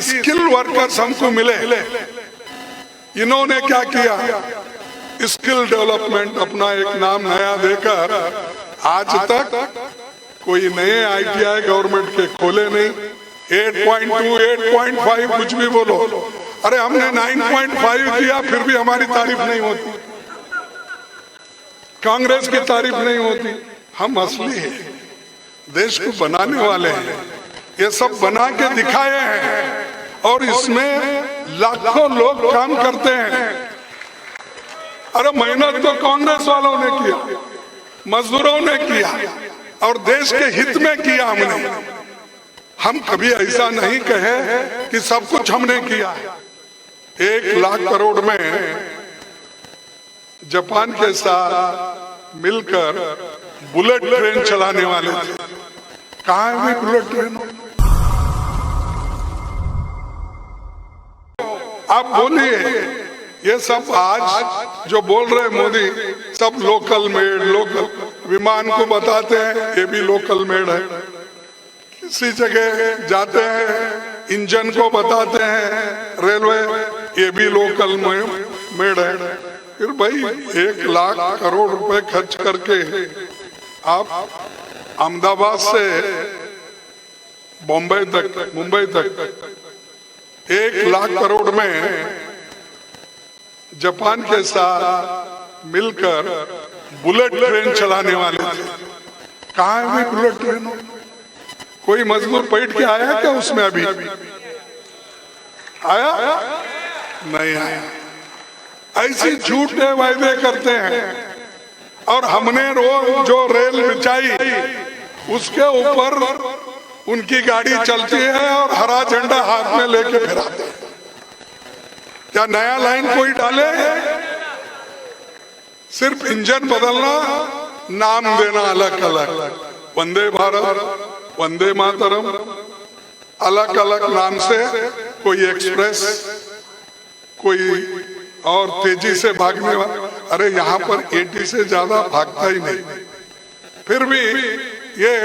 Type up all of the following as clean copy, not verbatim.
Skill workers हमको मिले। इन्होंने क्या किया, स्किल डेवलपमेंट अपना एक नाम नया देकर आज तक कोई नए ITI गवर्नमेंट के खोले नहीं। 8.2, 8.5 कुछ भी बोलो, अरे हमने 9.5 किया फिर भी हमारी तारीफ नहीं होती, कांग्रेस की तारीफ नहीं होती। हम असली है, देश को बनाने वाले हैं, ये सब बना के दिखाए हैं और इसमें लाखों लोग काम करते हैं। अरे मेहनत तो कांग्रेस वालों ने किया, मजदूरों ने किया और देश के हित में किया हमने। हम कभी ऐसा नहीं कहे कि सब कुछ हमने किया। 1 लाख करोड़ में जापान के साथ मिलकर बुलेट ट्रेन चलाने वाले थे। कहाँ है भी बुलेट ट्रेन? आप बोलिए, ये सब आज जो बोल रहे मोदी सब लोकल मेड, लोकल विमान को बताते हैं ये भी लोकल मेड है। किसी जगह जाते हैं इंजन को बताते हैं रेलवे, ये भी लोकल मेड है। फिर भाई 1 लाख करोड़ रुपए खर्च करके आप अहमदाबाद से बॉम्बे तक, मुंबई तक 1 लाख करोड़ में जापान के साथ मिलकर बुलेट ट्रेन चलाने वाले थे। कहाँ है भी बुलेट ट्रेन? कोई मजदूर बैठ के आया क्या उसमें? अभी आया नहीं आया। ऐसी झूठे वायदे करते हैं और हमने रोज जो रेल बिछाई उसके ऊपर उनकी गाड़ी चलती है और हरा झंडा हाथ में लेके फिराते हैं। क्या नया लाइन कोई डाले? सिर्फ इंजन बदलना, नाम देना अलग अलग, वंदे भारत, वंदे मातरम, अलग अलग नाम से। कोई एक्सप्रेस, कोई और तेजी से भागने वाला। अरे यहाँ पर 80 से ज्यादा भागता ही नहीं। फिर भी ये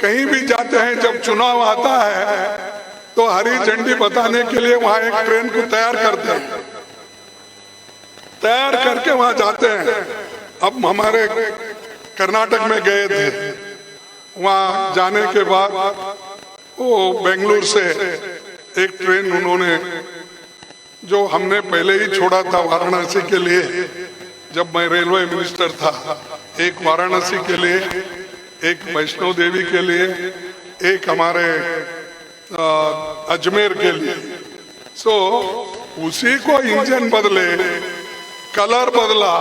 कहीं भी जाते हैं, जब चुनाव आता है तो हरी झंडी बताने के लिए वहां एक ट्रेन को तैयार करते हैं, तैयार करके वहां जाते हैं। अब हमारे कर्नाटक में गए थे, वहां जाने के बाद वो बेंगलुरु से एक ट्रेन उन्होंने, जो हमने पहले ही छोड़ा था वाराणसी के लिए, जब मैं रेलवे मिनिस्टर था, एक वाराणसी के लिए, एक वैष्णो देवी के लिए, एक हमारे अजमेर के लिए। सो उसी को इंजन बदले, कलर बदला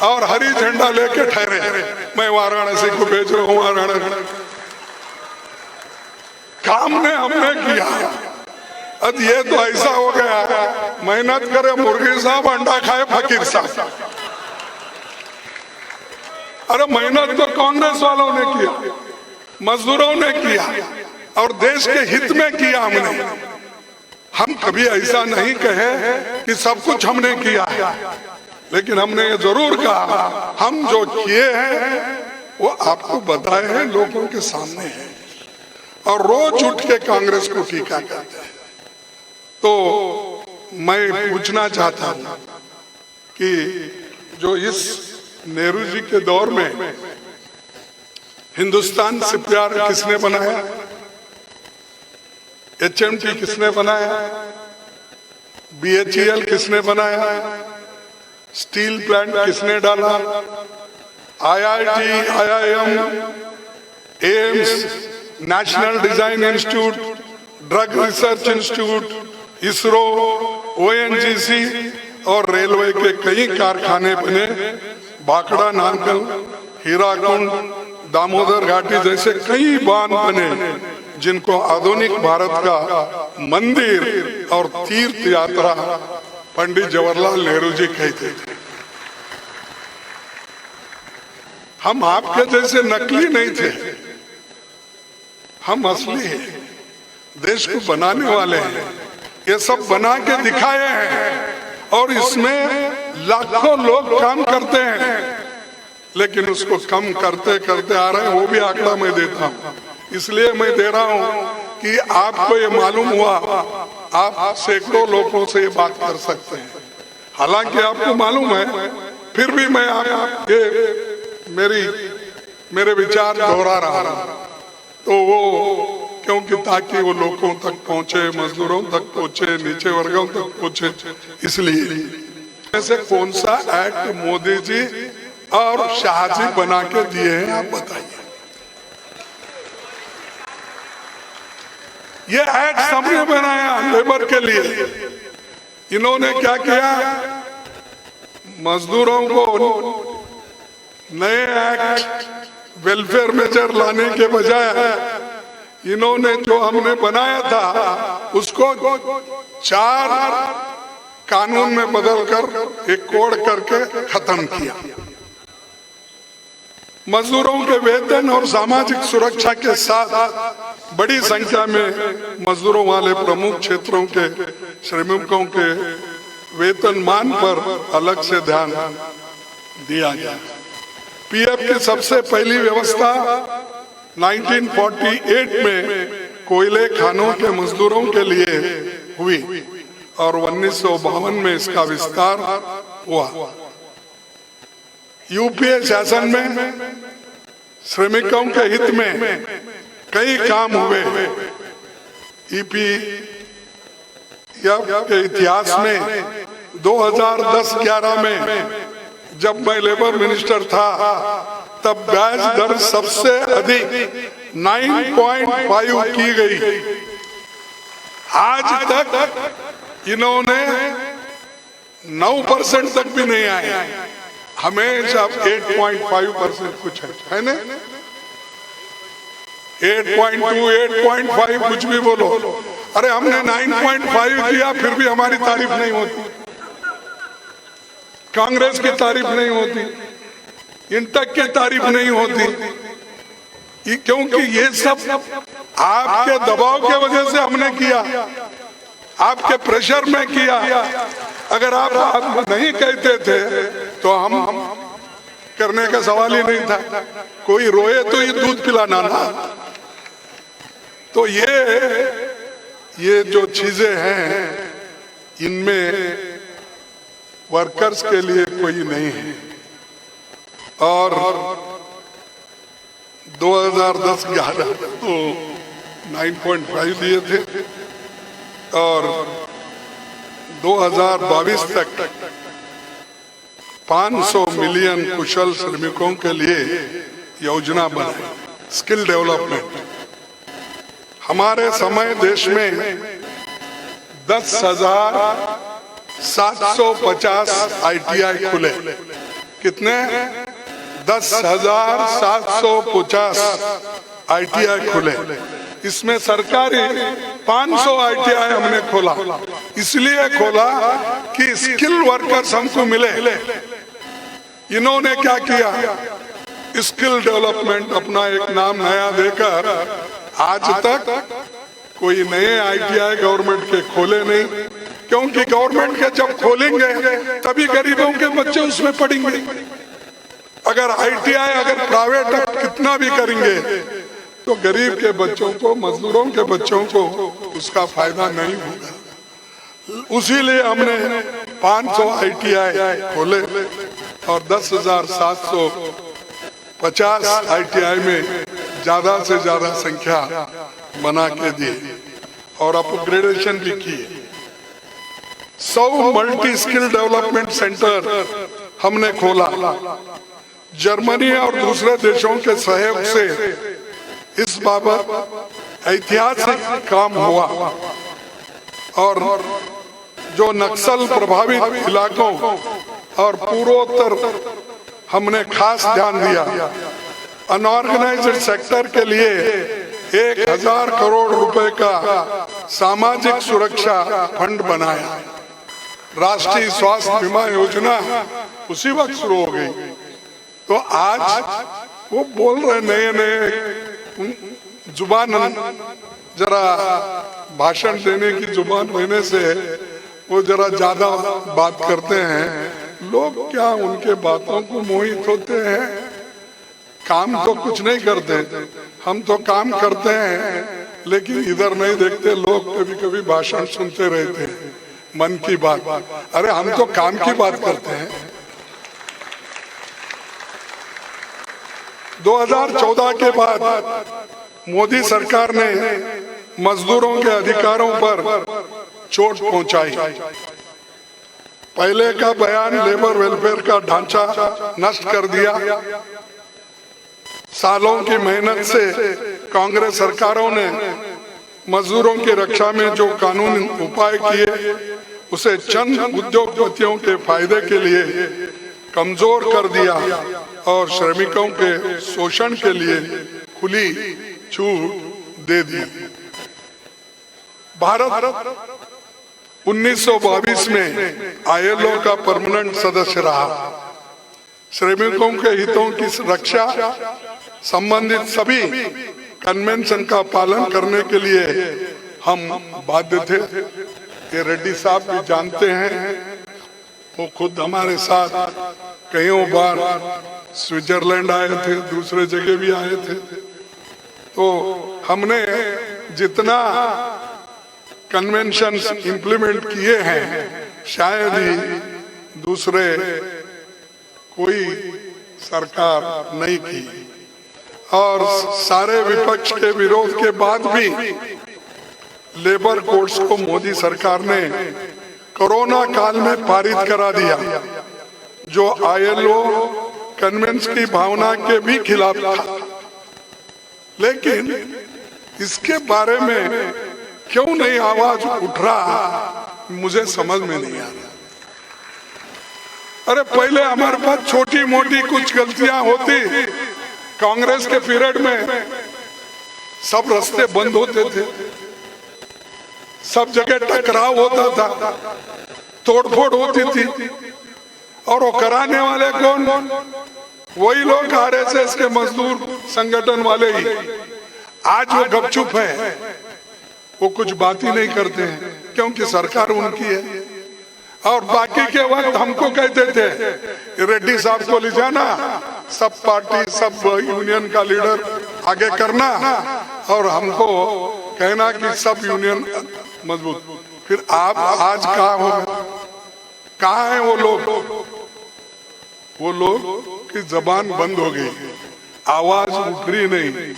और हरी झंडा लेके ठहरे, मैं वाराणसी को भेज रहा हूँ वाराणसी। काम ने हमने किया। अब ये तो ऐसा हो गया, मेहनत करे मुर्गी साहब, अंडा खाए फकीर साहब। अरे मेहनत तो कांग्रेस वालों ने किया, मजदूरों ने किया और देश के हित में किया हमने। हम कभी ऐसा नहीं कहे कि सब कुछ हमने किया, लेकिन हमने ये जरूर कहा हम जो किए हैं वो आपको बताए हैं, लोगों के सामने है। और रोज उठ के कांग्रेस को टीका करते हैं। तो मैं पूछना चाहता हूं कि जो इस नेहरू जी के दौर में हिंदुस्तान से प्यार किसने बनाया? HMT किसने बनाया? BHEL किसने बनाया? स्टील प्लांट किसने डाला? IIT, IIM, AIIMS, national design institute, drug research institute, ISRO, ONGC और रेलवे के कई कारखाने बने। भाखड़ा नामकल, हीराकुंड, दामोदर घाटी जैसे कई बांध बने, जिनको आधुनिक भारत का मंदिर और तीर्थ यात्रा पंडित जवाहरलाल नेहरू जी कहते थे। हम आपके जैसे नकली नहीं थे, हम असली हैं, देश को बनाने वाले हैं। ये सब बना के दिखाए हैं और इसमें लाखों लोग काम करते हैं, लेकिन उसको कम करते करते आ रहे हैं। वो भी आंकड़ा मैं देता हूँ, इसलिए मैं दे रहा हूँ कि आपको ये मालूम हुआ, आप सैकड़ों लोगों से ये बात कर सकते हैं। हालांकि आपको मालूम है, फिर भी मैं मेरे विचार दोहरा रहा हूं, तो वो क्योंकि ताकि वो लोगों तक पहुंचे, मजदूरों तक पहुंचे, नीचे वर्गों तक पहुंचे, इसलिए ऐसे कौन सा एक्ट मोदी जी और शाह जी बना के दिए हैं, आप बताइए। ये एक्ट सबने बनाया लेबर के लिए। इन्होंने क्या किया, मजदूरों को नए एक्ट वेलफेयर मेजर लाने के बजाय इन्होंने जो हमने बनाया था उसको 4 कानून में बदलकर एक कोड करके खत्म किया। मजदूरों के वेतन और सामाजिक सुरक्षा के साथ बड़ी संख्या में मजदूरों वाले प्रमुख क्षेत्रों के श्रमिकों के वेतनमान पर अलग से ध्यान दिया गया। पीएफ की सबसे पहली व्यवस्था 1948 में कोयले खानों के मजदूरों के लिए हुई और 1952 में इसका विस्तार हुआ। यूपीए शासन में श्रमिकों के हित में कई काम हुए। के इतिहास में 2010-11 में जब मैं लेबर मिनिस्टर था, तब ब्याज दर सबसे अधिक 9.5 की गई। आज तक इन्होंने 9% तक भी नहीं आए, हमेशा 8.5% कुछ है ना, 8.2, 8.5 कुछ भी बोलो। अरे हमने 9.5 किया, फिर भी हमारी तारीफ नहीं होती, कांग्रेस की तारीफ नहीं होती, इंटक की तारीफ नहीं होती, क्योंकि ये सब आपके दबाव के वजह से हमने किया, आपके प्रेशर में किया। अगर आप नहीं कहते थे तो हम करने का सवाल ही नहीं था। कोई रोए तो ये दूध पिलाना ना। तो ये जो चीजें हैं, इनमें वर्कर्स के लिए कोई नहीं है। और 2010-11 तो 9.5 दिए थे और 2022 तक 500 मिलियन कुशल श्रमिकों के लिए योजना बनाई, स्किल डेवलपमेंट। हमारे समय देश में 10,750 ITI खुले। कितने? 10,750 ITI खुले। इसमें सरकारी 500 ITI हमने खोला। इसलिए खोला कि स्किल वर्कर्स हमको मिले। इन्होंने क्या किया, स्किल डेवलपमेंट अपना एक नाम नया देकर आज तक कोई नए ITI गवर्नमेंट के खोले नहीं, क्योंकि गवर्नमेंट के जब खोलेंगे तभी गरीबों के बच्चे उसमें पढ़ेंगे। अगर ITI अगर प्राइवेट कितना भी करेंगे तो गरीब के बच्चों को, मजदूरों के बच्चों को उसका फायदा नहीं होगा। उसीलिए हमने 500 ITI खोले और 10,750 ITI में ज्यादा से ज्यादा संख्या बना के दी और अपग्रेडेशन भी किए। 100 मल्टी स्किल डेवलपमेंट सेंटर हमने खोला। जर्मनी और दूसरे देशों के सहयोग से इस बाबत ऐतिहासिक काम हुआ और जो नक्सल प्रभावित इलाकों और पूर्वोत्तर हमने खास ध्यान दिया। अनऑर्गेनाइज्ड सेक्टर के लिए 1,000 करोड़ रुपए का सामाजिक सुरक्षा फंड बनाया। राष्ट्रीय स्वास्थ्य बीमा योजना उसी वक्त शुरू हो गई। तो आज वो बोल रहे नए जुबान, जरा भाषण देने की जुबान रहने से वो जरा ज्यादा बात करते हैं। लोग क्या उनके बातों को मोहित होते हैं? काम तो कुछ नहीं करते, हम तो काम करते हैं लेकिन इधर नहीं देखते लोग, कभी कभी भाषण सुनते रहते हैं, मन की बात। अरे हम तो काम की बात करते हैं। 2014 के बाद मोदी सरकार ने मजदूरों के अधिकारों पर चोट पहुंचाई। पहले का बयान लेबर वेलफेयर का ढांचा नष्ट कर दिया। सालों की मेहनत से कांग्रेस सरकारों ने मजदूरों की रक्षा में जो कानूनी उपाय किए उसे चंद उद्योगपतियों के फायदे के लिए कमजोर कर दिया और श्रमिकों के शोषण के लिए खुली छूट दे दी। भारत 1922 में ILO का परमानेंट सदस्य रहा। श्रमिकों के हितों की रक्षा संबंधित सभी कन्वेंशन का पालन करने के लिए हम बाध्य थे। ये रेड्डी साहब भी जानते हैं, वो खुद हमारे साथ कई बार स्विट्जरलैंड आए थे, दूसरे जगह भी आए थे। तो हमने जितना कन्वेंशन इंप्लीमेंट किए हैं शायद ही दूसरे कोई सरकार नहीं की। और सारे विपक्ष के विरोध के बाद भी लेबर कोड्स को मोदी सरकार ने कोरोना काल में पारित करा दिया, जो ILO कन्वेंशन की भावना के भी खिलाफ था। लेकिन इसके बारे में क्यों नहीं आवाज उठ रहा, मुझे समझ में नहीं आ रहा। अरे पहले हमारे पास छोटी मोटी कुछ गलतियां होती, कांग्रेस के पीरियड में सब रास्ते बंद होते थे, सब जगह टकराव होता था, तोड़फोड़ होती थी। और वो कराने वाले कौन? वही लोग RSS के मजदूर संगठन वाले ही। आज वो गपचुप है, वो कुछ बात ही नहीं करते हैं क्योंकि सरकार उनकी है। और बाकी के वक्त हमको कहते थे रेड्डी साहब को ले जाना, सब पार्टी सब यूनियन का लीडर आगे करना और हमको कहना कि सब यूनियन मजबूत। फिर आप आज कहाँ हो, कहाँ है वो लोग? वो लोग की जबान बंद हो गई, आवाज उठ रही नहीं,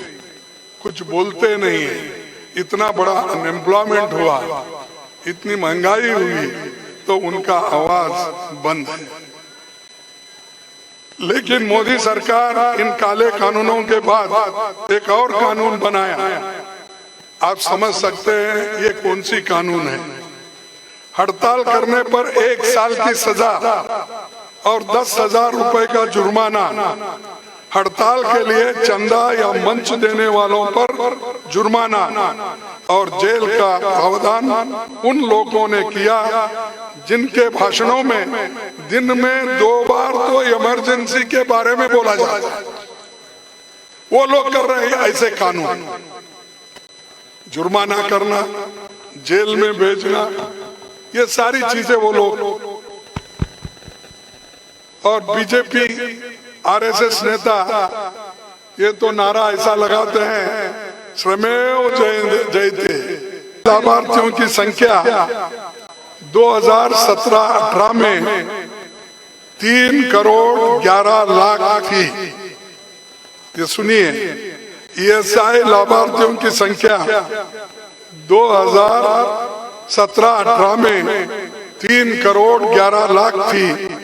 कुछ बोलते नहीं है। इतना बड़ा अनएम्प्लॉयमेंट हुआ, इतनी महंगाई हुई, तो उनका आवाज बंद है। लेकिन मोदी सरकार इन काले कानूनों के बाद एक और कानून बनाया। आप समझ सकते हैं ये कौन सी कानून है? हड़ताल करने पर 1 साल की सजा और 10,000 रुपए का जुर्माना। हड़ताल के लिए चंदा या मंच देने वालों पर जुर्माना और जेल का प्रावधान उन लोगों ने किया जिनके भाषणों में दिन में 2 बार तो इमरजेंसी के बारे में बोला जाता है। वो लोग कर रहे हैं ऐसे कानून, जुर्माना करना, जेल में भेजना, ये सारी चीजें वो लोग। और बीजेपी RSS नेता ये तो नारा ऐसा लगाते हैं, श्रमेव जयते। लाभार्थियों की संख्या 2017-18 में 3 करोड़ 11 लाख थी। ये सुनिए, ESI लाभार्थियों की संख्या 2017-18 में 3 करोड़ 11 लाख थी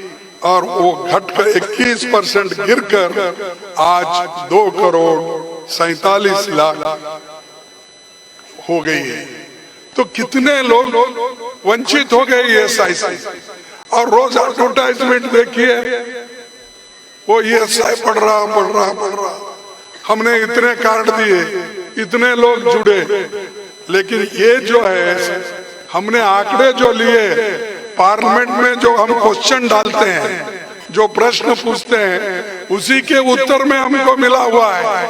और वो घटकर 21% गिरकर आज 2 करोड़ 47 लाख हो गई है। तो कितने लोग वंचित हो गए ESI से। और रोज एडवर्टाइजमेंट देखिए, वो ESI बढ़ रहा। हमने इतने कार्ड दिए, इतने लोग जुड़े। लेकिन ये जो है, हमने आंकड़े जो लिए, पार्लियामेंट में जो हम क्वेश्चन डालते हैं, जो प्रश्न पूछते हैं, उसी के उत्तर में हमको मिला हुआ है।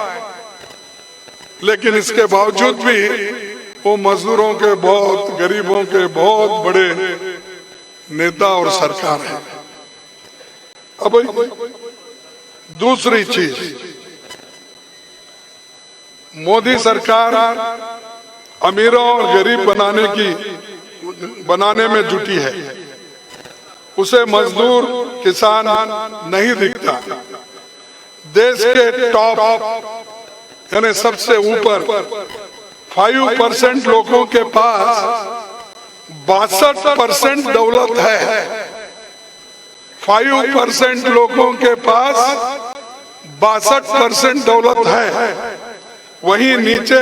लेकिन इसके बावजूद भी वो मजदूरों के बहुत, गरीबों के बहुत बड़े नेता और सरकार है। अब दूसरी चीज, मोदी सरकार अमीरों और गरीब बनाने में जुटी है। उसे मजदूर किसान नहीं दिखता। देश के टॉप यानी सबसे ऊपर 5% लोगों के पास 62% दौलत है। 5% लोगों के पास 62% दौलत है। वहीं नीचे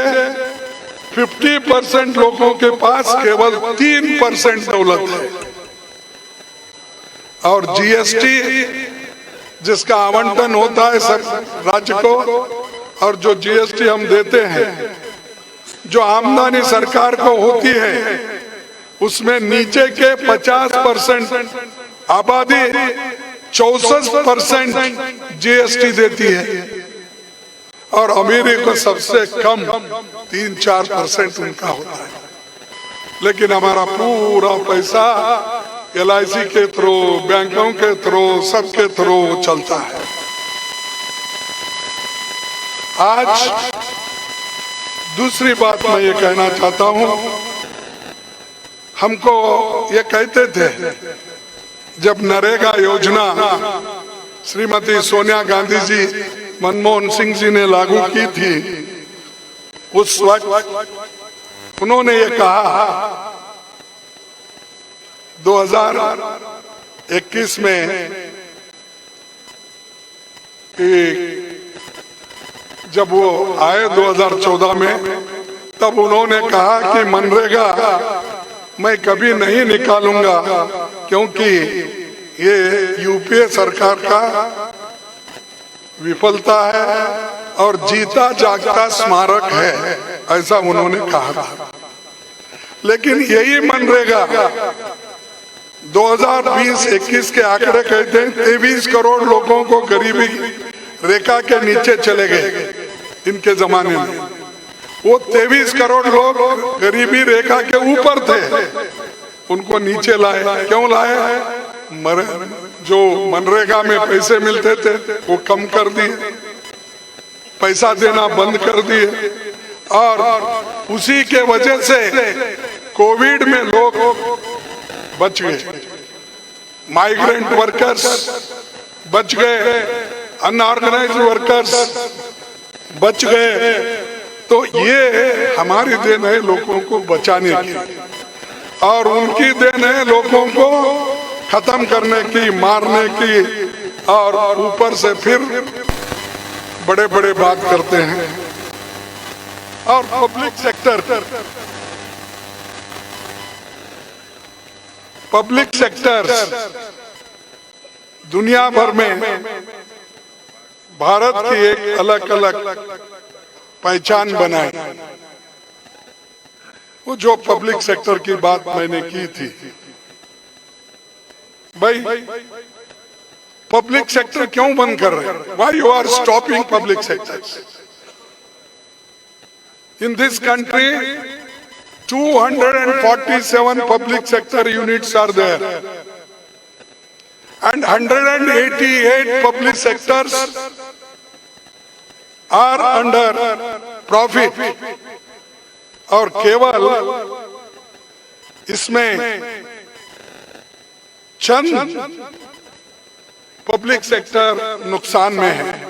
50% लोगों के पास केवल 3% दौलत है। और जीएसटी जिसका आवंटन होता है सब राज्य को, और जो जीएसटी हम देते हैं, जो आमदनी सरकार को होती है, उसमें नीचे के 50% आबादी 64% जीएसटी देती है, और अमीरी को सबसे कम 3-4% उनका होता है। लेकिन हमारा पूरा पैसा LIC के थ्रू, बैंकों के थ्रू, सबके थ्रू चलता है। आज दूसरी बात मैं ये कहना चाहता हूँ, हमको ये कहते थे जब नरेगा योजना श्रीमती सोनिया गांधी जी, मनमोहन सिंह जी ने लागू की थी, उस वक्त उन्होंने ये कहा 2021 में कि जब वो आए 2014 में, तब उन्होंने कहा कि मनरेगा मैं कभी नहीं निकालूंगा, क्योंकि ये यूपीए सरकार का विफलता है और जीता जागता स्मारक है, ऐसा उन्होंने कहा था। लेकिन यही मनरेगा 2020-21 के आंकड़े कहते हैं 23 करोड़ लोगों को गरीबी रेखा के नीचे चले गए। इनके जमाने में वो 23 करोड़ लोग गरीबी रेखा के ऊपर थे, उनको नीचे लाए। क्यों लाए? जो मनरेगा में पैसे मिलते थे वो कम कर दिए, पैसा देना बंद कर दिए, और उसी के वजह से कोविड में लोग बच गए, माइग्रेंट वर्कर्स बच गए, अनऑर्गेनाइज्ड वर्कर्स बच गए। तो ये हमारी देन है लोगों को बचाने की, और उनकी देन है लोगों को खत्म करने की, मारने की, और ऊपर से फिर बड़े बड़े बात करते हैं। और पब्लिक सेक्टर दुनिया भर में भारत की एक अलग अलग पहचान बनाई। वो जो पब्लिक सेक्टर की बात मैंने की थी, भाई पब्लिक सेक्टर क्यों बंद कर रहे हैं? Why you are stopping public sectors? In this country 247 public sector units are there, and 188 public sectors are under profit, और केवल इसमें चंद पब्लिक सेक्टर नुकसान में है।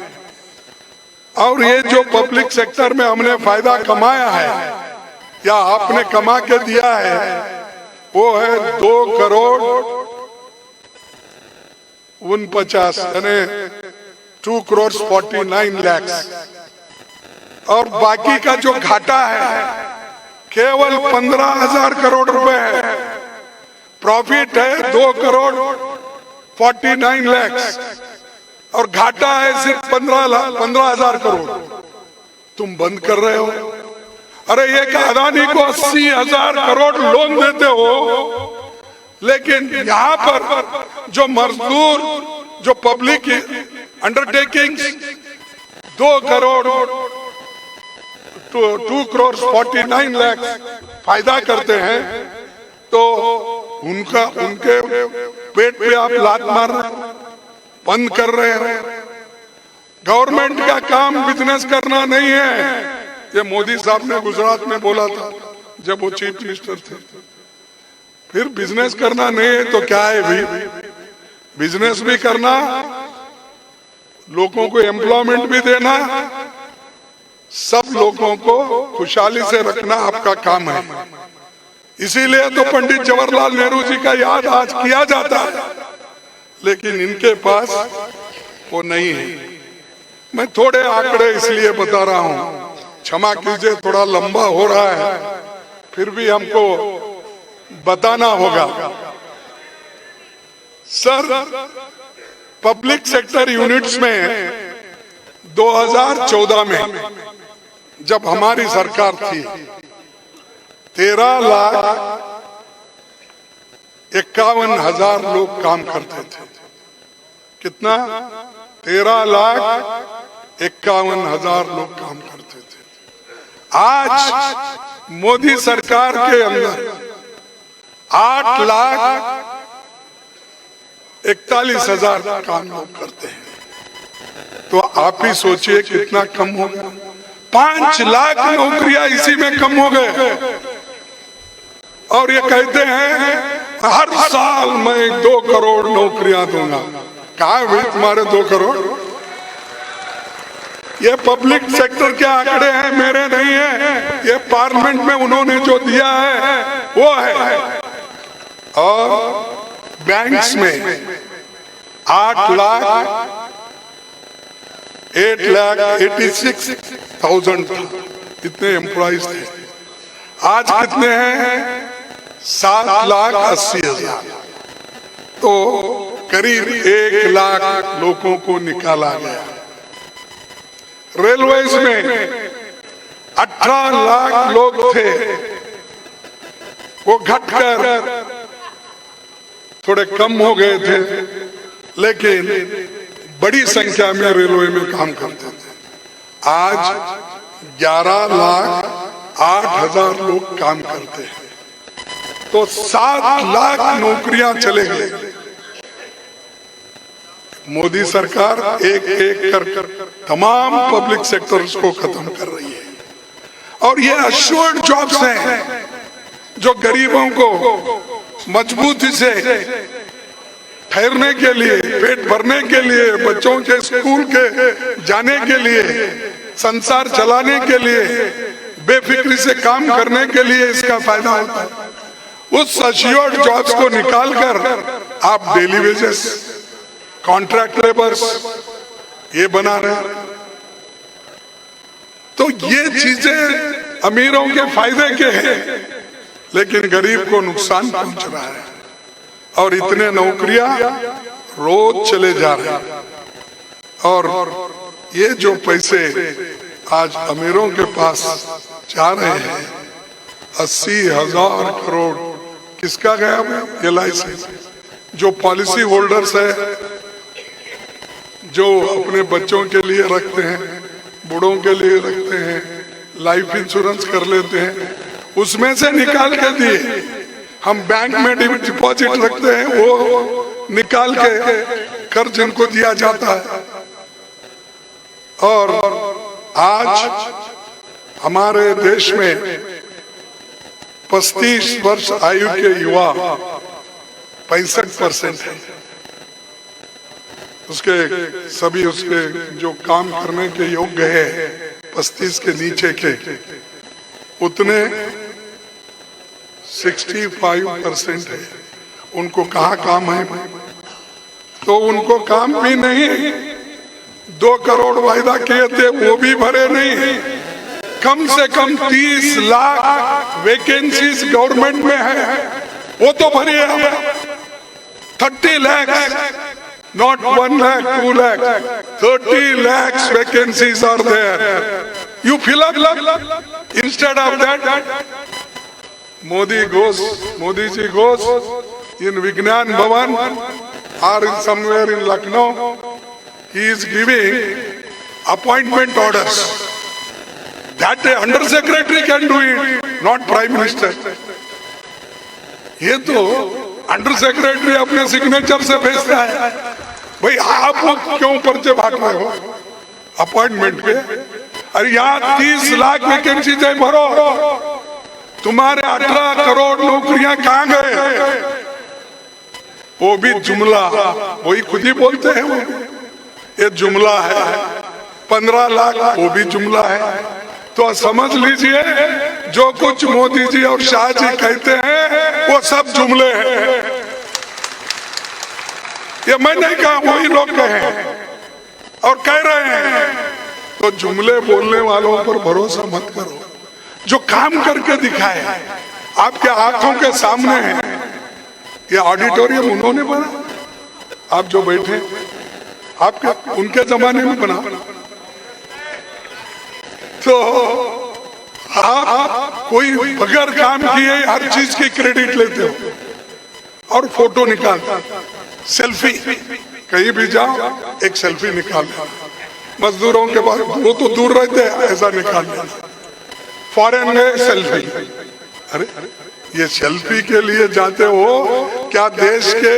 और ये जो पब्लिक सेक्टर में हमने फायदा कमाया है या आपने कमा के दिया है, वो है 2,49,49 यानी 2,49,00,000, और बाकी का जो घाटा है केवल 15,000 करोड़ रुपए है। प्रॉफिट है 2,49,00,000 और घाटा है सिर्फ 15,000 करोड़। तुम बंद कर रहे हो। अरे एक अदानी को 80,000 करोड़ लोन देते हो, लेकिन यहाँ पर जो मजदूर, जो पब्लिक अंडरटेकिंग 2,49,00,000 फायदा करते हैं, तो उनके पेट पे आप लात मार रहे, बंद कर रहे हैं। गवर्नमेंट का काम बिजनेस करना नहीं है, ये मोदी साहब ने गुजरात में बोला था। जब वो चीफ मिनिस्टर थे। फिर बिजनेस करना नहीं है तो क्या है भाई, बिजनेस भी करना, लोगों को एम्प्लॉयमेंट भी देना, सब लोगों को खुशहाली से रखना आपका काम है। इसीलिए तो पंडित जवाहरलाल नेहरू जी का याद आज किया जाता है, लेकिन इनके पास वो नहीं है। मैं थोड़े आंकड़े इसलिए बता रहा हूं, क्षमा कीजिए थोड़ा लंबा हो रहा है, फिर भी हमको बताना होगा। सर, पब्लिक सेक्टर यूनिट्स में 2014 में जब हमारी सरकार थी 13,51,000 लोग काम करते थे। कितना? 13,51,000 लोग काम करते थे। आज मोदी सरकार के अंदर 8,41,000 काम लोग करते हैं। तो आप ही सोचिए कितना कम होगा। 5 लाख नौकरियां इसी में कम हो गए। और ये कहते हैं हर साल मैं 2 करोड़ नौकरियां दूंगा। कहाँ है तुम्हारे 2 करोड़? ये पब्लिक सेक्टर के आंकड़े हैं, मेरे नहीं है। ये पार्लियामेंट में उन्होंने जो दिया है वो है। और बैंक्स में 8,86,000 इतने एम्प्लॉइज थे। आज कितने हैं? 7,80,000। तो करीब 1 लाख लोगों को निकाला गया। रेलवेज में 18 लाख लोग थे, वो घटकर थोड़े कम हो गए थे, लेकिन बड़ी संख्या में रेलवे में काम करते थे। आज 11,08,000 लोग काम करते हैं। तो 7 लाख नौकरियां चले गए। मोदी सरकार एक एक कर तमाम पब्लिक सेक्टर्स को खत्म कर रही है। और ये अश्योर्ड जॉब्स हैं जो गरीबों को मजबूती से ठहरने के लिए, पेट भरने के लिए, बच्चों के स्कूल के जाने के लिए, संसार चलाने के लिए, बेफिक्री से काम करने के लिए इसका फायदा होता है। उस अश्योर्ड जॉब्स को निकालकर आप डेली वेजेस, कॉन्ट्रैक्ट लेबर्स ये बना रहे। तो ये चीजें अमीरों के फायदे के हैं, लेकिन गरीब को नुकसान पहुंच रहा है। और इतने नौकरियां रोज चले जा रहे हैं। और ये जो पैसे आज अमीरों के पास जा रहे हैं, 80,000 करोड़ किसका गया? LIC जो पॉलिसी होल्डर्स है, जो अपने बच्चों के लिए रखते हैं, बूढ़ों के लिए रखते हैं, लाइफ इंश्योरेंस कर लेते हैं, उसमें से निकाल के दिए। हम बैंक में डिपॉजिट रखते हैं, वो निकाल के कर्ज इनको दिया जाता है। और आज हमारे देश में 35 वर्ष आयु के युवा 65% है। उसके सभी उसके जो काम करने के योग्य है 35 के नीचे के, उतने 65% है। उनको कहाँ काम है? तो उनको काम भी नहीं। 2 करोड़ वायदा किए थे वो भी भरे नहीं। कम से कम 30 लाख वैकेंसीज गवर्नमेंट में है, वो तो भरिए। 30 lakh, not 1 lakh, 2 lakh, 30 lakhs vacancies are there. You fill up. Instead of that, Modi ji goes in Vignan Bhavan or in somewhere in Lucknow. He is giving appointment orders. That the under secretary can do it, not prime minister. ये तो under secretary अपने signature से भेजता है। भाई आप लोग क्यों पर्चे बांट रहे हो अपॉइंटमेंट के? अरे यहाँ 30 लाख वैकेंसी भरो, तुम्हारे 18 करोड़ नौकरियां कहां गए? वो भी जुमला, वही खुद ही बोलते हैं वो, ये जुमला है। 15 लाख वो भी जुमला है। तो समझ लीजिए जो कुछ मोदी जी और शाह जी कहते हैं वो सब जुमले हैं। ये मैं नहीं कहा, वही लोग कहे और कह रहे हैं। तो जुमले बोलने वालों पर भरोसा मत करो, जो काम करके दिखाए आपके आंखों के सामने है। ये ऑडिटोरियम उन्होंने बना, आप जो बैठे आपके उनके जमाने में बना। तो आप कोई बगैर काम किए हर चीज की क्रेडिट लेते हो और फोटो निकाल, सेल्फी, कहीं भी जाओ एक सेल्फी निकाल। मजदूरों के पास वो तो दूर रहते हैं, ऐसा निकाल लेना। फॉरेन में सेल्फी, अरे ये सेल्फी के लिए जाते हो क्या? देश के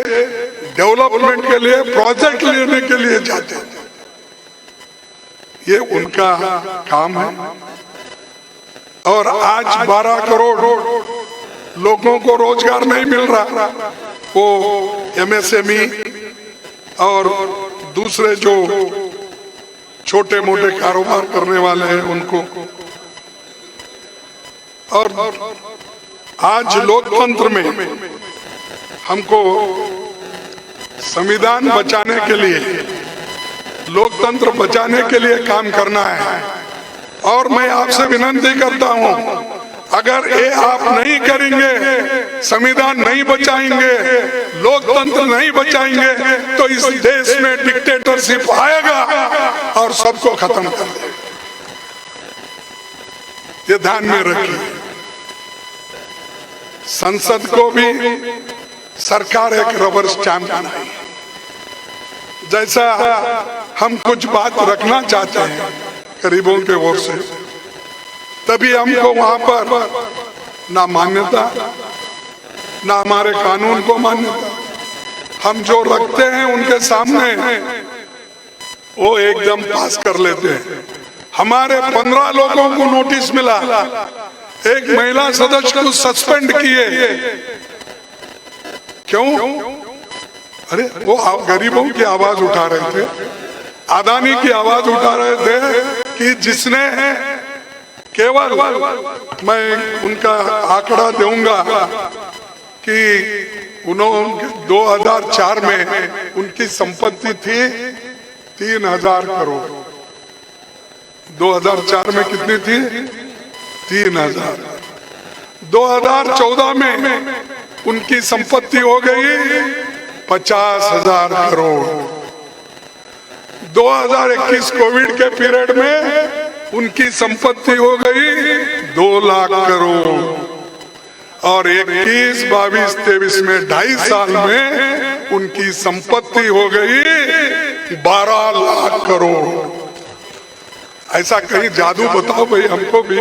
डेवलपमेंट के लिए, प्रोजेक्ट लेने के लिए जाते हैं। ये उनका काम है। और आज 12 करोड़ लोगों को रोजगार नहीं मिल रहा। वो एमएसएमई और दूसरे जो छोटे मोटे कारोबार करने वाले हैं उनको। और आज लोकतंत्र में हमको संविधान बचाने के लिए, लोकतंत्र बचाने के लिए काम करना है। और मैं आपसे विनती करता हूं, अगर ये आप नहीं करेंगे, संविधान नहीं बचाएंगे, लोकतंत्र नहीं बचाएंगे, तो इस देश में डिक्टेटरशिप आएगा और सबको खत्म कर देगा। ये ध्यान में रखिए। संसद को भी सरकार एक रबर स्टैंप बनाई। जैसा हम कुछ बात रखना चाहते हैं गरीबों के ओर से, तभी हमको वहां पर ना मान्यता, ना हमारे कानून को मान्यता। हम जो रखते हैं उनके सामने वो एकदम पास कर लेते हैं। हमारे 15 लोगों को नोटिस मिला, एक महिला सदस्य को सस्पेंड किए। क्यों? अरे वो गरीबों की आवाज उठा रहे थे, अदानी की आवाज उठा रहे थे कि जिसने केवल, मैं उनका आंकड़ा दूंगा कि उन्होंने 2004 में उनकी संपत्ति थी 3000 करोड़। 2004 में कितनी थी? 3000। 2014 में उनकी संपत्ति हो गई 50,000 करोड़। 2021 कोविड के पीरियड में उनकी संपत्ति हो गई 2 लाख करोड़। और 21, 22, 23 में 2.5 साल में उनकी संपत्ति हो गई 12 लाख करोड़। ऐसा कहीं जादू बताओ भाई हमको भी,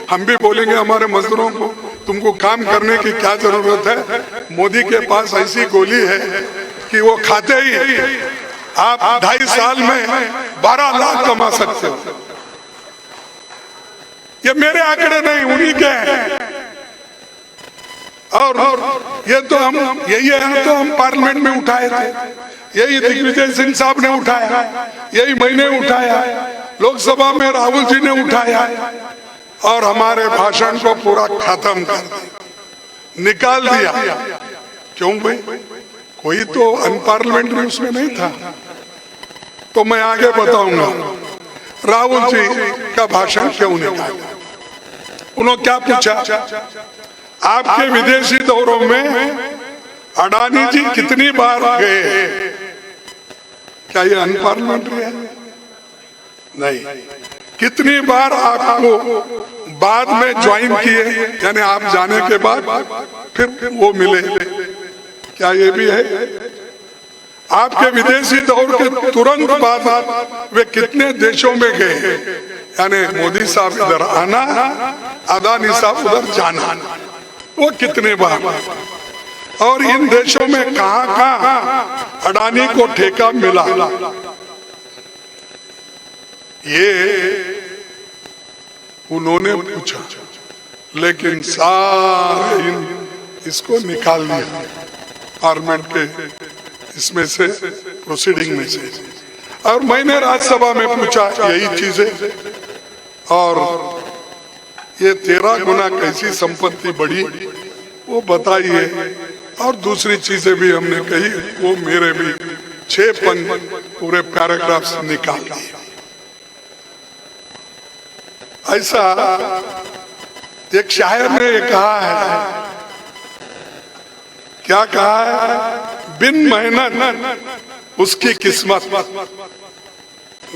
हम भी बोलेंगे हमारे मजदूरों को, तुमको काम करने की क्या जरूरत है? मोदी के पास ऐसी गोली है कि वो खाते ही आप 2.5 साल में 12 लाख कमा सकते हो। ये मेरे आंकड़े नहीं, उन्हीं के हैं। और ये तो हम, यही है तो हम पार्लियामेंट में उठाए थे, यही दिग्विजय सिंह साहब ने उठाया, यही मैंने उठाया, लोकसभा में राहुल जी ने उठाया, और हमारे भाषण को पूरा खत्म कर दिया, निकाल दिया। क्यों भाई? कोई तो अनपार्लियामेंट्री उसमें नहीं था। तो मैं आगे बताऊंगा राहुल जी का भाषण क्यों निकाला। उन्होंने क्या पूछा? आपके विदेशी दौरों में अडानी जी कितनी बार गए? क्या ये अनपार्लियामेंट्री है? नहीं। कितनी बार आपको बाद में ज्वाइन किए, यानी आप जाने के बाद फिर वो मिले? क्या ये भी है? आपके विदेशी दौर के तुरंत बाद वे कितने देशों में गए? यानी मोदी साहब इधर आना, अदानी साहब उधर जाना, वो कितने बार? और इन देशों में कहां अडानी को ठेका मिला? ये उन्होंने पूछा। लेकिन सारे इसको निकाल दिया पार्लियामेंट के इसमें से, प्रोसीडिंग में से। और मैंने राज्यसभा में पूछा यही चीजें, और ये 13 गुना कैसी संपत्ति बढ़ी वो बताई है, और दूसरी चीजें भी हमने कही, वो मेरे भी 6 पूरे पैराग्राफ्स निकाल दिए। ऐसा एक शायर ने ये कहा है, क्या कहा है? बिन मेहनत उसकी किस्मत,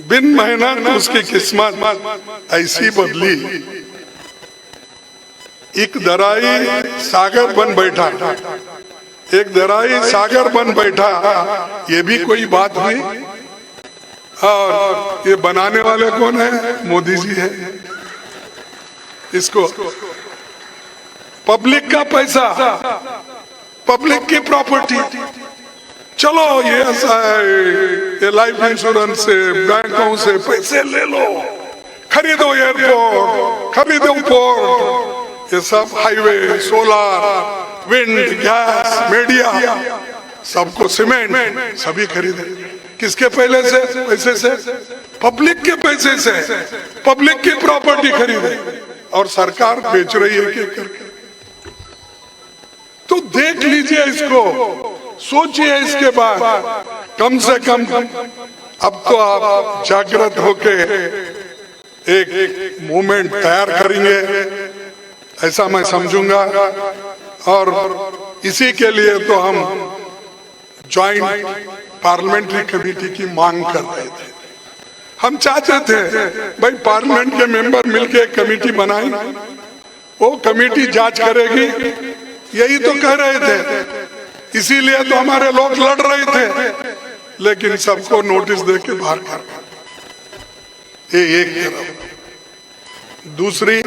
बिन मेहनत उसकी किस्मत ऐसी बदली, एक दराई सागर बन बैठा, एक दराई सागर बन बैठा, ये भी कोई बात हुई? और ये बनाने वाले कौन है? मोदी जी है। इसको पब्लिक का पैसा, पब्लिक की प्रॉपर्टी, चलो ये ऐसा है, ये लाइफ इंश्योरेंस से, बैंकों से पैसे ले लो, खरीदो एयरपोर्ट, खरीदो पोर्ट, ये सब highway, solar, wind, gas, media, सबको सीमेंट, सभी खरीदे। किसके पहले से? पैसे से, पब्लिक के पैसे से, पब्लिक की प्रॉपर्टी खरीदे, और सरकार बेच रही है कि करके। तो देख लीजिए इसको, सोचिए इसके बाद, कम से कम अब तो आप जागृत होके एक मूवमेंट तैयार करेंगे, ऐसा मैं समझूंगा। और इसी के लिए तो हम ज्वाइंट पार्लियामेंट्री कमेटी की मांग कर रहे थे। हम चाहते थे भाई पार्लियामेंट के मेंबर मिलके एक कमेटी बनाएं, वो कमेटी जांच करेगी, यही तो कह रहे थे, इसीलिए तो हमारे लोग लड़ रहे थे, लेकिन सबको नोटिस देके बाहर कर। ये एक तरफ। दूसरी,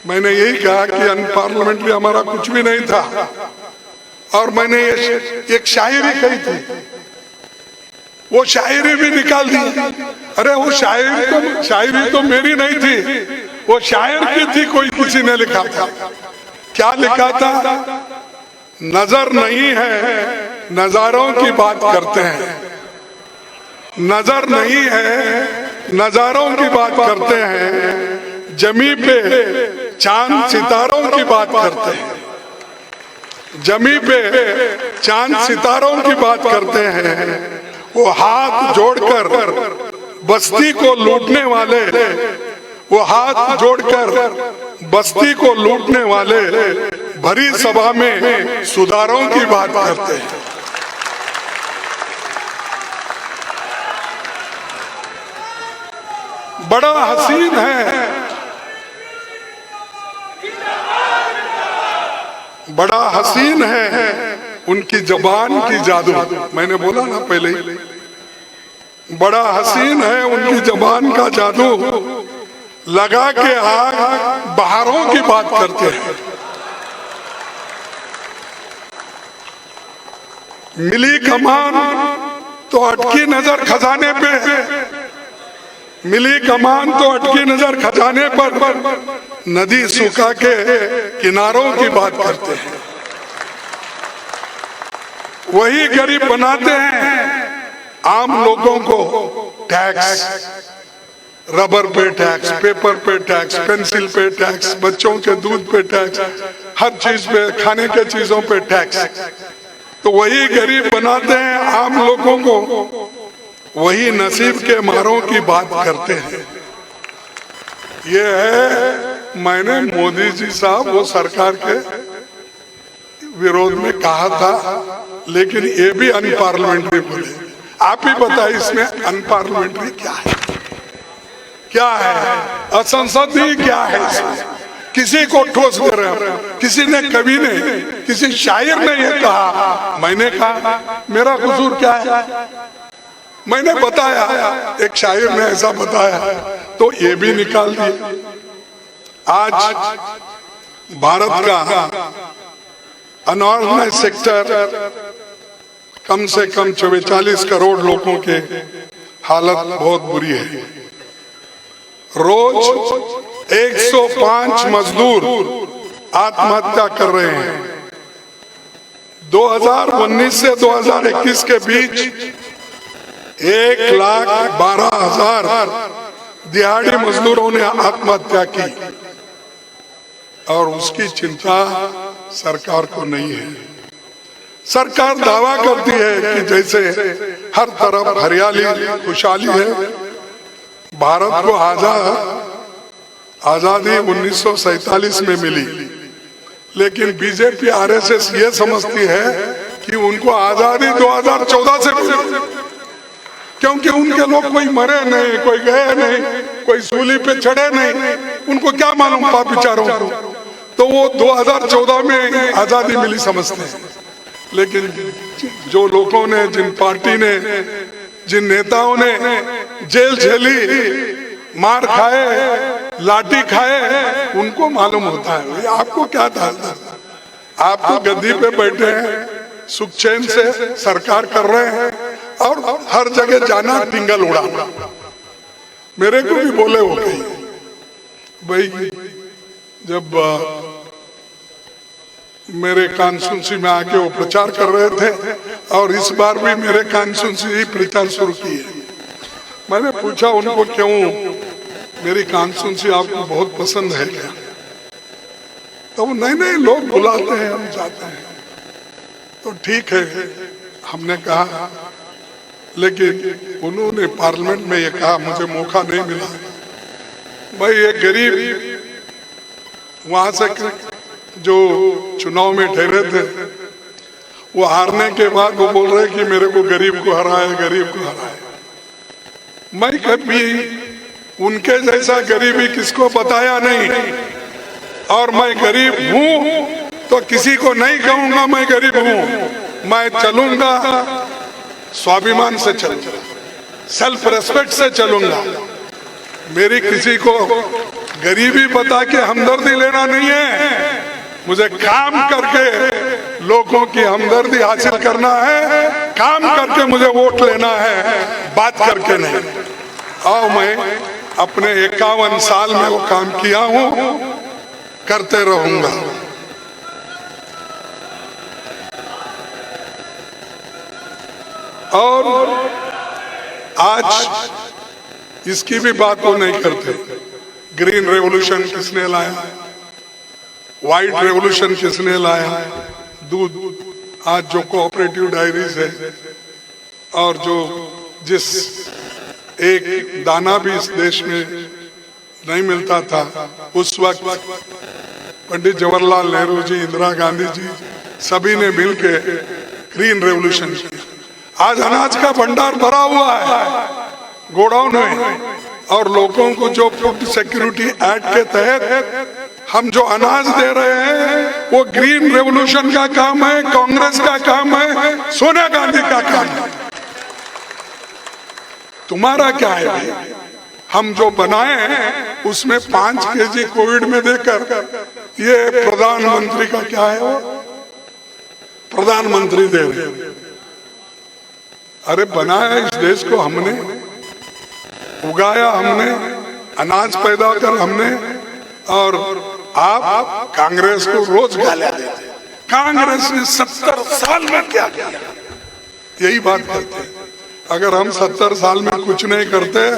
मैंने यही कहा कि अनपार्लियामेंट्री हमारा कुछ भी नहीं था, और मैंने एक शायरी कही थी, वो शायरी भी निकाल दी। अरे वो शायरी तो मेरी नहीं थी, वो शायर की थी, कोई किसी ने लिखा था। क्या लिखा था? नजर नहीं है, नजारों की बात करते हैं, नजर नहीं है, नजारों की बात करते हैं, जमी पे चांद सितारों की बात करते हैं, जमी पे चांद सितारों की बात करते हैं। वो हाथ जोड़कर बस्ती को लूटने वाले, वो हाथ जोड़कर बस्ती को लूटने वाले भरी सभा में सुधारों की बात करते हैं। बड़ा हसीन है, बड़ा हसीन है उनकी जबान की जादू। मैंने बोला ना पहले ही, बड़ा हसीन है उनकी जबान का जादू, लगा के आग बहारों की बात करते हैं। मिली कमान तो अटकी नजर खजाने पे, मिली कमान तो अटकी नजर खजाने पर, नदी सुखा के किनारों की बात करते हैं। वही गरीब बनाते हैं आम लोगों को टैक्स, रबर पे टैक्स, पेपर पे टैक्स, पेंसिल पे टैक्स, बच्चों के दूध पे टैक्स, हर चीज पे, खाने के चीजों पे टैक्स। तो वही गरीब बनाते हैं आम लोगों को, वही नसीब के मारों की बात करते हैं। ये है, मैंने मोदी जी साहब वो सरकार के विरोध में कहा था, लेकिन ये भी अनपार्लियामेंट्री बोले। आप ही बताइए इसमें अनपार्लियामेंट्री क्या है? क्या है असंसदीय? क्या है इसमें? किसी को ठोस कर रहे हैं? किसी ने, कवि ने, किसी शायर ने ये कहा, मैंने कहा मेरा कसूर क्या है? मैंने बताया, एक शायर ने ऐसा बताया, तो ये भी निकाल दिया। आज भारत का अनऑर्गेनाइज्ड सेक्टर कम से कम 44 करोड़ लोगों के हालत बहुत बुरी है। रोज 105 मजदूर आत्महत्या कर रहे हैं। 2019 से 2021 के बीच 1,12,000 दिहाड़ी मजदूरों ने आत्महत्या की और उसकी चिंता सरकार को नहीं है। सरकार दावा करती है कि जैसे हर तरफ हरियाली खुशहाली है। भारत को आजादी 1947 में मिली, लेकिन बीजेपी आरएसएस ये समझती है कि उनको आजादी 2014 से मिली, क्योंकि उनके लोग कोई मरे नहीं, कोई गए नहीं, कोई सूली पे चढ़े नहीं, उनको क्या मालूम पाप विचारों को, तो वो 2014 में आजादी मिली समझते हैं। लेकिन जो लोगों ने, जिन पार्टी ने, जिन नेताओं ने जेल झेली, मार खाए, लाठी खाए, उनको मालूम होता है। आपको क्या था? आप तो गद्दी पे बैठे हैं, सुख चैन से सरकार कर रहे हैं और हर जगह जाना टिंगल उड़ाना। मेरे को भी बोले हो गई भाई, जब मेरे कॉन्स्टिट्यूंसी में आके वो प्रचार कर रहे थे और इस बार भी मेरे कॉन्स्टिट्यूंसी ही प्रचार शुरू की है। मैंने पूछा उनको, क्यों मेरी कॉन्स्टिट्यूंसी आपको बहुत पसंद है क्या? तो नहीं, लोग बुलाते हैं, हम जाते हैं, तो ठीक है हमने कहा। लेकिन उन्होंने पार्लियामेंट में ये कहा, मुझे मौका नहीं मिला। भाई ये गरीब वहां से जो चुनाव में ठहरे थे, वो हारने के बाद वो बोल रहे कि मेरे को गरीब को हराए, गरीब को हराए। मैं कभी उनके जैसा गरीबी किसको बताया नहीं, और मैं गरीब हूं तो किसी को नहीं कहूंगा मैं गरीब हूं। मैं चलूंगा स्वाभिमान से चलूंगा, सेल्फ रेस्पेक्ट से चलूंगा। मेरी किसी को गरीबी बता के हमदर्दी लेना नहीं है, मुझे काम करके लोगों की हमदर्दी हासिल करना है, काम करके मुझे वोट लेना है, बात करके नहीं। और मैं अपने 51 साल में वो काम किया हूं, करते रहूंगा। और आज इसकी भी बात वो नहीं करते। ग्रीन रेवोल्यूशन किसने लाया, व्हाइट रेवोल्यूशन किसने लाया, दूध, आज जो कोऑपरेटिव डायरीज है और जो जिस एक दाना भी इस देश में नहीं मिलता था, उस वक्त पंडित जवाहरलाल नेहरू जी, इंदिरा गांधी जी सभी ने मिलकर ग्रीन रेवोल्यूशन किया। आज अनाज का भंडार भरा हुआ है गोडाउन में, और लोगों को जो फूड सिक्योरिटी एक्ट के तहत हम जो अनाज दे रहे हैं वो ग्रीन रेवोल्यूशन का काम है, कांग्रेस का काम है, सोनिया गांधी का काम है। तुम्हारा क्या है भाई? हम जो बनाए हैं उसमें 5 केजी कोविड में देकर, ये प्रधानमंत्री का क्या है, वो प्रधानमंत्री दे रहे। अरे बनाया इस देश को हमने, उगाया हमने, अनाज पैदा कर हमने, और आप कांग्रेस को रोज गालियां देते। कांग्रेस ने 70 साल में क्या किया, यही बात करते हैं। अगर हम 70 साल में कुछ नहीं करते,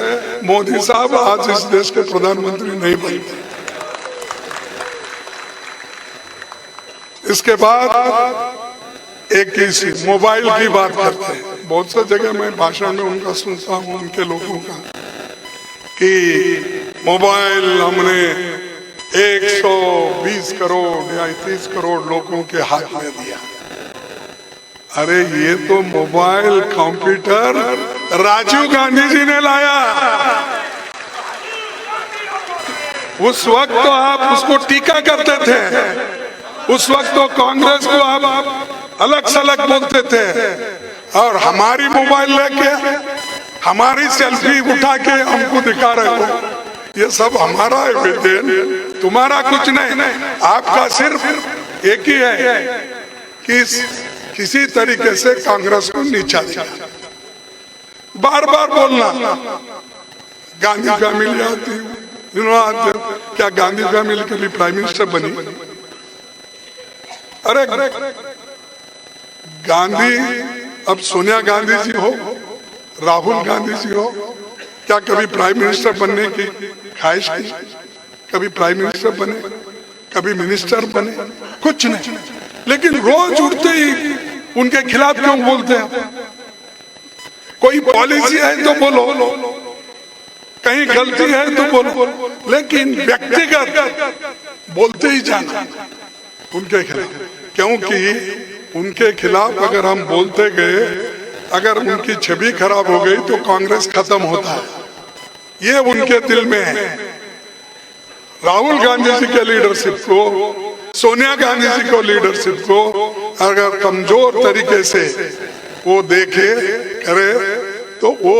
मोदी साहब आज इस देश के प्रधानमंत्री नहीं बनते। इसके बाद एक इसी मोबाइल की बात करते हैं। बहुत सा जगह मैं भाषण में उनका सुनता हूँ, उनके लोगों का, कि मोबाइल हमने 120 करोड़ या 30 करोड़ लोगों के हाथ में दिया। अरे ये तो मोबाइल कंप्यूटर राजीव गांधी जी ने लाया। उस वक्त तो आप उसको टीका करते थे, उस वक्त तो कांग्रेस को आप अलग सलग बोलते थे, और हमारी मोबाइल लेके हमारी सेल्फी उठा के हमको दिखा रहे हो। ये सब हमारा है बेटे, तुम्हारा कुछ नहीं। आपका सिर्फ एक ही है कि किसी तरीके से कांग्रेस को नीचा दिया, बार बार बोलना गांधी फैमिली आती, क्या गांधी फैमिली कभी प्राइम मिनिस्टर बनी? अरे गांधी, अब सोनिया गांधी जी हो, राहुल गांधी जी हो, क्या कभी प्राइम मिनिस्टर बनने की ख्वाहिश की? कभी प्राइम मिनिस्टर बने, कभी मिनिस्टर बने? कुछ नहीं। लेकिन रोज उठते ही उनके खिलाफ क्यों बोलते हैं? कोई पॉलिसी है तो बोलो, कहीं गलती है तो बोलो, लेकिन व्यक्तिगत बोलते ही जाना उनके खिलाफ। क्योंकि उनके खिलाफ अगर हम बोलते गए, अगर उनकी छवि खराब हो गई तो कांग्रेस खत्म होता है, ये उनके दिल में है। राहुल गांधी जी के लीडरशिप को, सोनिया गांधी जी को लीडरशिप को अगर कमजोर तरीके से वो देखे करे तो वो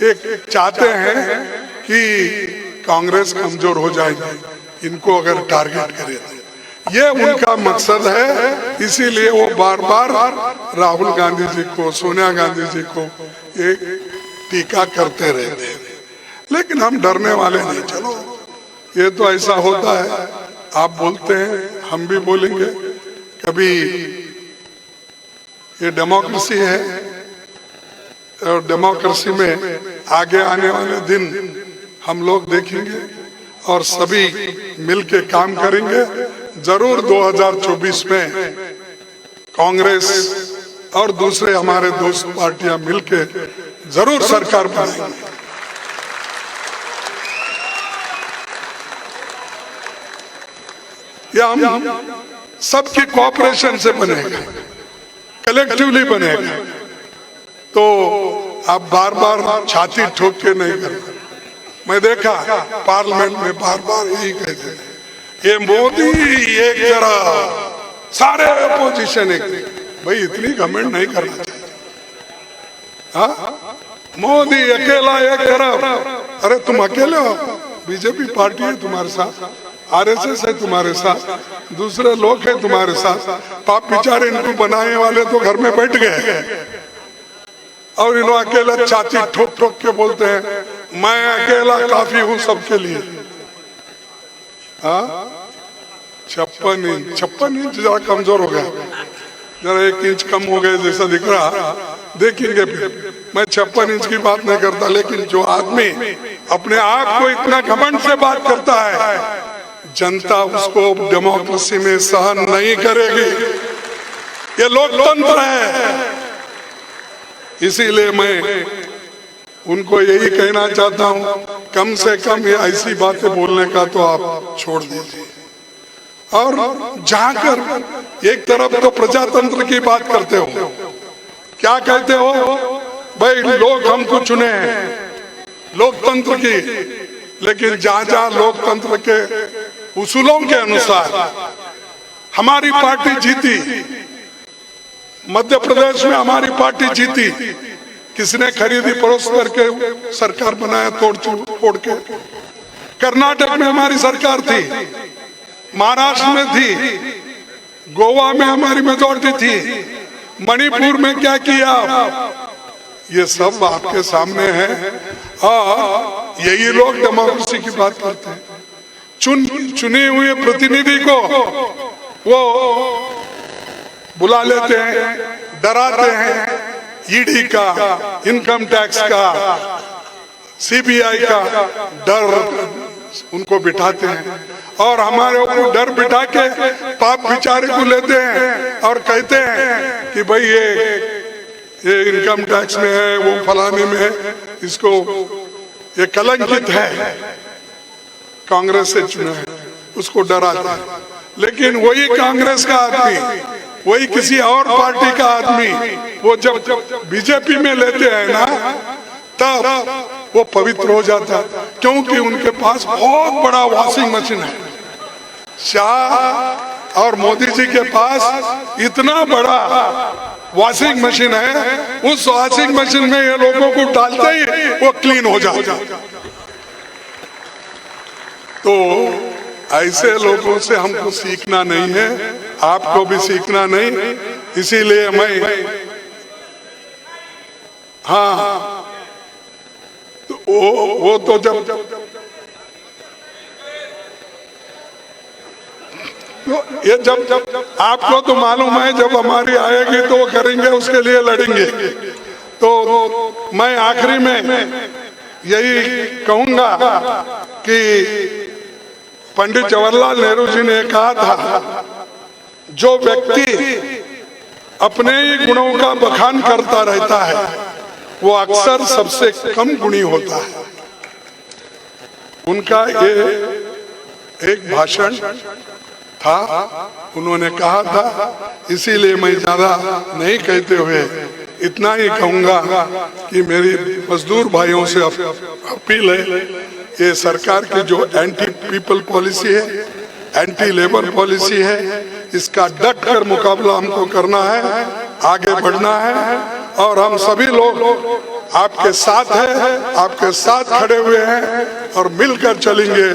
एक चाहते हैं कि कांग्रेस कमजोर हो जाएगी, इनको अगर टारगेट करे तो ये उनका मकसद है। इसीलिए वो बार बार राहुल गांधी जी को, सोनिया गांधी जी को एक टीका करते रहते हैं। लेकिन हम डरने वाले नहीं। चलो, ये तो ऐसा होता है, आप बोलते हैं, हम भी बोलेंगे। कभी ये डेमोक्रेसी है और डेमोक्रेसी में आगे आने वाले दिन हम लोग देखेंगे और सभी मिलके काम करेंगे। जरूर 2024 में कांग्रेस और दूसरे हमारे दोस्त पार्टियां मिलके जरूर सरकार बनाएंगे। या हम सबकी कोऑपरेशन से बनेगा, कलेक्टिवली बनेगा। तो आप बार बार छाती ठोक के नहीं करते। मैं देखा पार्लियामेंट में बार बार यही कहते हैं, ये मोदी एक तरफ, सारे अपोजिशन एक। भाई इतनी घमंड नहीं करना चाहिए। हाँ, मोदी अकेला एक तरफ। अरे तुम अकेले हो, बीजेपी पार्टी है तुम्हारे साथ, आरएसएस है तुम्हारे साथ, दूसरे लोग हैं तुम्हारे साथ। पाप बेचारे इनको बनाने वाले तो घर में बैठ गए और इन्होंने अकेला छाती ठोक ठोक के बोलते हैं मैं अकेला काफी हूं सबके लिए। 56 इंच जरा कमजोर हो गया, जरा 1 इंच कम हो गए जैसा दिख रहा, देखेंगे फिर। मैं 56 इंच की बात नहीं करता, लेकिन जो आदमी अपने आप को इतना घमंड से बात करता है, जनता उसको डेमोक्रेसी में सहन नहीं करेगी। ये लोकतंत्र है। इसीलिए मैं उनको यही कहना चाहता हूं, कम से कम ये ऐसी बातें बोलने का तो आप छोड़ दीजिए। और जाकर एक तरफ तो प्रजातंत्र की बात करते हो, क्या कहते हो भाई लोग हमको चुने हैं लोकतंत्र की, लेकिन जहां जहां लोकतंत्र के उसूलों के अनुसार हमारी पार्टी जीती, मध्य प्रदेश में हमारी पार्टी जीती, किसने खरीदी परोस करके सरकार बनाया तोड़ फोड़ के। कर्नाटक में हमारी सरकार थी, महाराष्ट्र में थी, गोवा में हमारी मेजॉरिटी थी, मणिपुर में क्या किया, ये सब आपके सामने है। और यही लोग डेमोक्रेसी की बात करते हैं। चुने हुए प्रतिनिधि को वो बुला लेते हैं, डराते हैं, ईडी का, इनकम टैक्स का, सीबीआई का डर उनको बिठाते हैं और हमारे ऊपर डर बिठा के पाप बेचारे को लेते हैं और कहते हैं कि भाई ये इनकम टैक्स में है, वो फलाने में है, इसको ये कलंकित है, कांग्रेस से चुना है, उसको डराते हैं। लेकिन वही कांग्रेस का आदमी, वही किसी और पार्टी का आदमी, वो जब बीजेपी में लेते हैं ना, तब वो पवित्र हो जाता है, क्योंकि उनके पास बहुत बड़ा वॉशिंग मशीन है। शाह और मोदी जी के पास इतना बड़ा वॉशिंग मशीन है, उस वॉशिंग मशीन में ये लोगों को डालते ही वो क्लीन हो जाता है। तो ऐसे लोगों से हमको सीखना नहीं है, आपको भी सीखना नहीं। इसीलिए मैं हाँ, तो वो तो जब ये जब आपको तो मालूम है, जब हमारी आएगी तो करेंगे, उसके लिए लड़ेंगे। तो मैं आखिरी में यही कहूंगा कि पंडित जवाहरलाल नेहरू जी ने कहा था, जो व्यक्ति अपने ही गुणों का बखान करता रहता है वो अक्सर सबसे कम गुणी होता है। उनका ये एक भाषण था, उन्होंने कहा था, इसीलिए मैं ज्यादा नहीं कहते हुए इतना ही कहूंगा कि मेरी मजदूर भाइयों से अपील है, ये सरकार की जो एंटी पीपल पॉलिसी है, एंटी लेबर पॉलिसी है, इसका डट कर मुकाबला हमको करना है, आगे बढ़ना है। और हम सभी लोग आपके साथ हैं, आपके साथ खड़े हुए हैं और मिलकर चलेंगे।